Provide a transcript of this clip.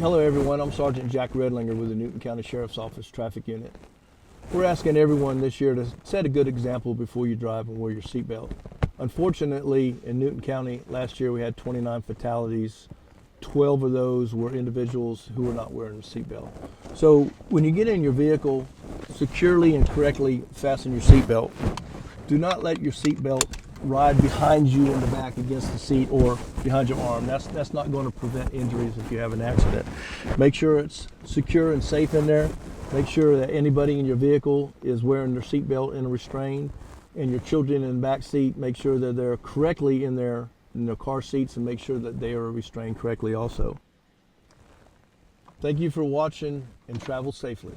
Hello everyone, I'm Sergeant Jack Redlinger with the Newton County Sheriff's Office Traffic Unit. We're asking everyone this year to set a good example before you drive and wear your seatbelt. Unfortunately, in Newton County last year we had 29 fatalities. 12 of those were individuals who were not wearing a seatbelt. So when you get in your vehicle, securely and correctly fasten your seatbelt. Do not let your seatbelt ride behind you in the back against the seat or behind your arm. That's not going to prevent injuries if you have an accident. Make sure it's secure and safe in there. Make sure that anybody in your vehicle is wearing their seatbelt and restrained. And your children in the back seat, make sure that they're correctly in their car seats and make sure that they are restrained correctly also. Thank you for watching and travel safely.